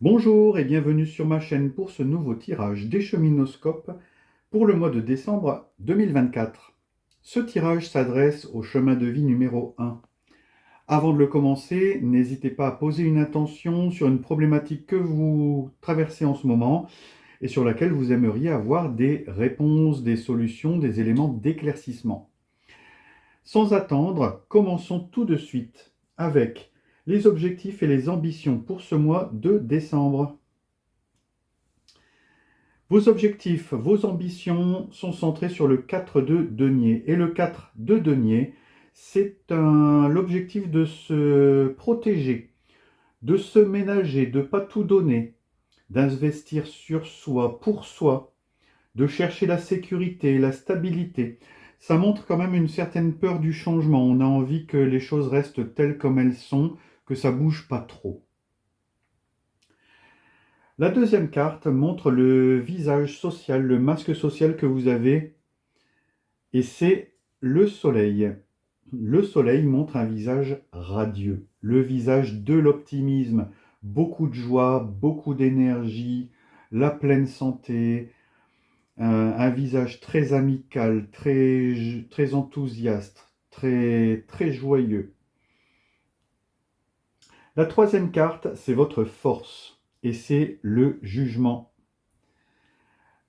Bonjour et bienvenue sur ma chaîne pour ce nouveau tirage des Cheminoscopes pour le mois de décembre 2024. Ce tirage s'adresse au chemin de vie numéro 1. Avant de le commencer, n'hésitez pas à poser une intention sur une problématique que vous traversez en ce moment et sur laquelle vous aimeriez avoir des réponses, des solutions, des éléments d'éclaircissement. Sans attendre, commençons tout de suite avec les objectifs et les ambitions pour ce mois de décembre. Vos objectifs, vos ambitions sont centrés sur le 4 de denier. Et le 4 de denier, c'est l'objectif de se protéger, de se ménager, de ne pas tout donner, d'investir sur soi, pour soi, de chercher la sécurité, la stabilité. Ça montre quand même une certaine peur du changement. On a envie que les choses restent telles comme elles sont, que ça bouge pas trop. La deuxième carte montre le visage social, le masque social que vous avez, et c'est le soleil. Le soleil montre un visage radieux, le visage de l'optimisme, beaucoup de joie, beaucoup d'énergie, la pleine santé, un visage très amical, très enthousiaste, très joyeux. La troisième carte, c'est votre force, et c'est le jugement.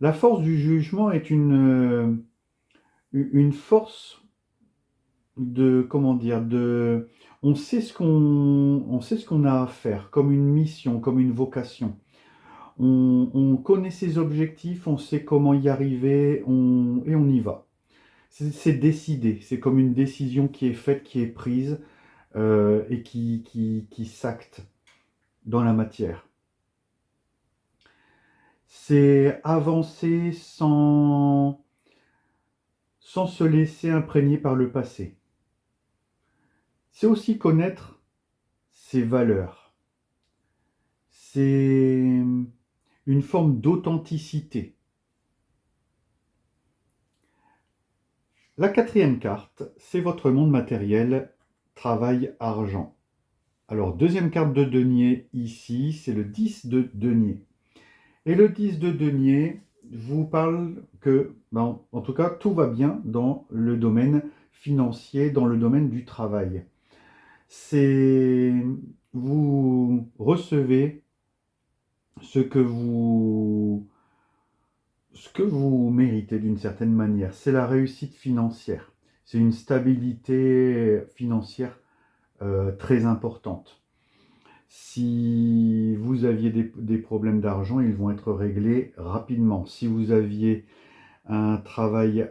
La force du jugement est une force de, comment dire, on sait on sait ce qu'on a à faire, comme une mission, comme une vocation. On connaît ses objectifs, on sait comment y arriver, et on y va. C'est décidé, c'est comme une décision qui est faite, qui est prise, et qui s'acte dans la matière. C'est avancer sans se laisser imprégner par le passé. C'est aussi connaître ses valeurs. C'est une forme d'authenticité. La quatrième carte, c'est votre monde matériel, travail, argent. Alors, deuxième carte de denier ici, c'est le 10 de denier. Et le 10 de denier vous parle que, en tout cas, tout va bien dans le domaine financier, dans le domaine du travail. C'est vous recevez ce que vous méritez d'une certaine manière. C'est la réussite financière. C'est une stabilité financière très importante. Si vous aviez des problèmes d'argent, ils vont être réglés rapidement. Si vous aviez un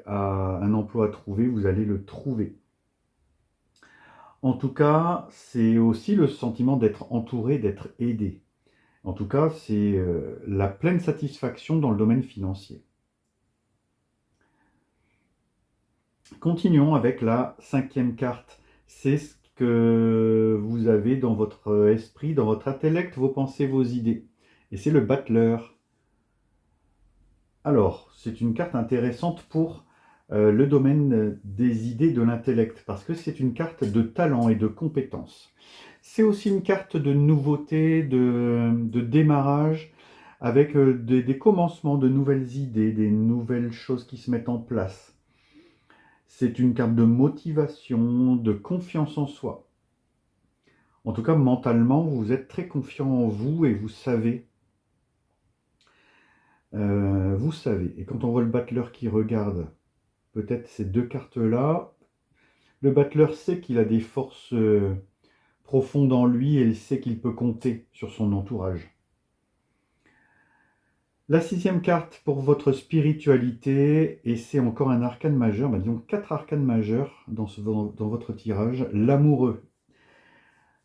un emploi à trouver, vous allez le trouver. En tout cas, c'est aussi le sentiment d'être entouré, d'être aidé. En tout cas, c'est la pleine satisfaction dans le domaine financier. Continuons avec la cinquième carte. C'est ce que vous avez dans votre esprit, dans votre intellect, vos pensées, vos idées. Et c'est le battleur. Alors, c'est une carte intéressante pour le domaine des idées de l'intellect, parce que c'est une carte de talent et de compétence. C'est aussi une carte de nouveauté, de démarrage, avec des commencements de nouvelles idées, des nouvelles choses qui se mettent en place. C'est une carte de motivation, de confiance en soi. En tout cas, mentalement, vous êtes très confiant en vous et vous savez. Vous savez. Et quand on voit le battleur qui regarde peut-être ces deux cartes-là, le battleur sait qu'il a des forces profondes en lui et il sait qu'il peut compter sur son entourage. La sixième carte pour votre spiritualité, et c'est encore un arcane majeur, disons 4 arcanes majeurs dans votre tirage, l'amoureux.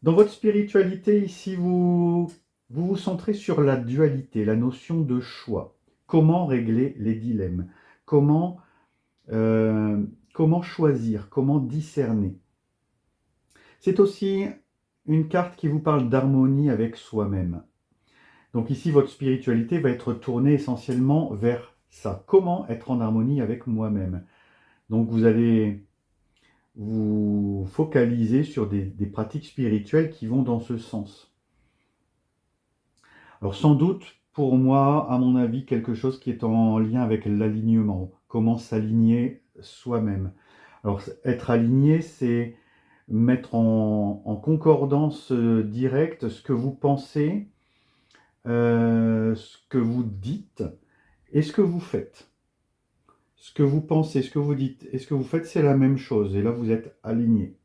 Dans votre spiritualité, ici, vous centrez sur la dualité, la notion de choix. Comment régler les dilemmes? Comment, euh, comment choisir? Comment discerner? C'est aussi une carte qui vous parle d'harmonie avec soi-même. Donc ici, votre spiritualité va être tournée essentiellement vers ça. Comment être en harmonie avec moi-même? Donc vous allez vous focaliser sur des pratiques spirituelles qui vont dans ce sens. Alors sans doute, pour moi, à mon avis, quelque chose qui est en lien avec l'alignement. Comment s'aligner soi-même. Alors être aligné, c'est mettre en concordance directe ce que vous pensez, ce que vous dites et ce que vous faites. Ce que vous pensez, ce que vous dites et ce que vous faites, c'est la même chose. Et là, vous êtes aligné.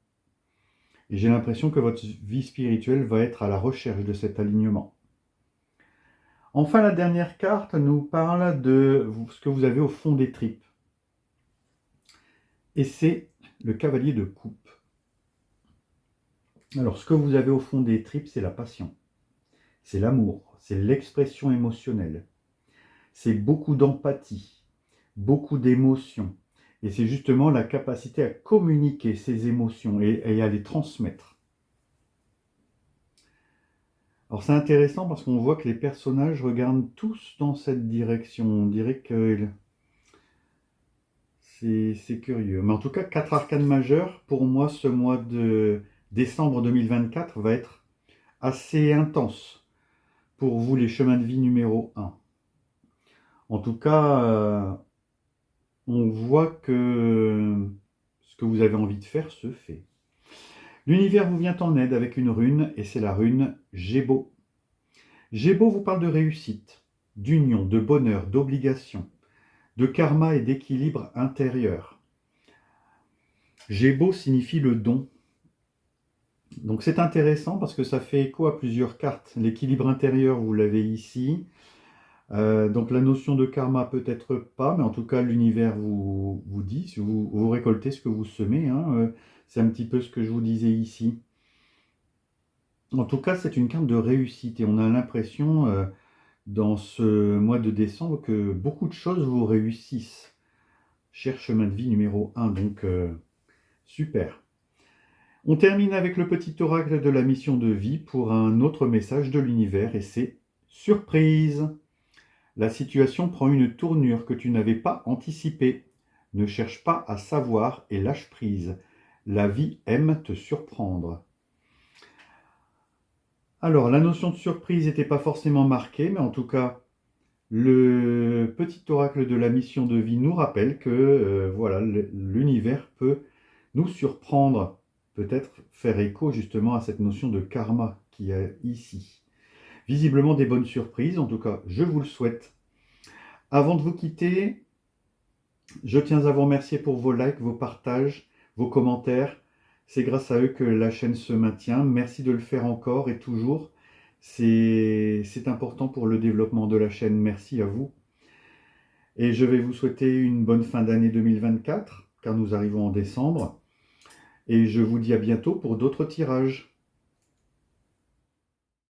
Et j'ai l'impression que votre vie spirituelle va être à la recherche de cet alignement. Enfin, la dernière carte nous parle de ce que vous avez au fond des tripes. Et c'est le cavalier de coupe. Alors, ce que vous avez au fond des tripes, c'est la passion. C'est l'amour. C'est l'expression émotionnelle. C'est beaucoup d'empathie, beaucoup d'émotions. Et c'est justement la capacité à communiquer ces émotions et à les transmettre. Alors c'est intéressant parce qu'on voit que les personnages regardent tous dans cette direction. On dirait que c'est curieux. Mais en tout cas, 4 arcanes majeures, pour moi, ce mois de décembre 2024 va être assez intense pour vous, les chemins de vie numéro 1. En tout cas, on voit que ce que vous avez envie de faire se fait. L'univers vous vient en aide avec une rune, et c'est la rune Gébo. Gébo vous parle de réussite, d'union, de bonheur, d'obligation, de karma et d'équilibre intérieur. Gébo signifie le don. Donc c'est intéressant parce que ça fait écho à plusieurs cartes. L'équilibre intérieur, vous l'avez ici. Donc la notion de karma peut-être pas, mais en tout cas l'univers vous dit, si vous récoltez ce que vous semez, hein, c'est un petit peu ce que je vous disais ici. En tout cas, c'est une carte de réussite et on a l'impression dans ce mois de décembre que beaucoup de choses vous réussissent. Cher chemin de vie numéro 1, donc super. On termine avec le petit oracle de la mission de vie pour un autre message de l'univers et c'est surprise. La situation prend une tournure que tu n'avais pas anticipée. Ne cherche pas à savoir et lâche prise. La vie aime te surprendre. Alors, la notion de surprise n'était pas forcément marquée, mais en tout cas, le petit oracle de la mission de vie nous rappelle que voilà, l'univers peut nous surprendre, peut-être faire écho justement à cette notion de karma qu'il y a ici. Visiblement des bonnes surprises, en tout cas, je vous le souhaite. Avant de vous quitter, je tiens à vous remercier pour vos likes, vos partages, vos commentaires. C'est grâce à eux que la chaîne se maintient. Merci de le faire encore et toujours. C'est important pour le développement de la chaîne. Merci à vous. Et je vais vous souhaiter une bonne fin d'année 2024, car nous arrivons en décembre. Et je vous dis à bientôt pour d'autres tirages.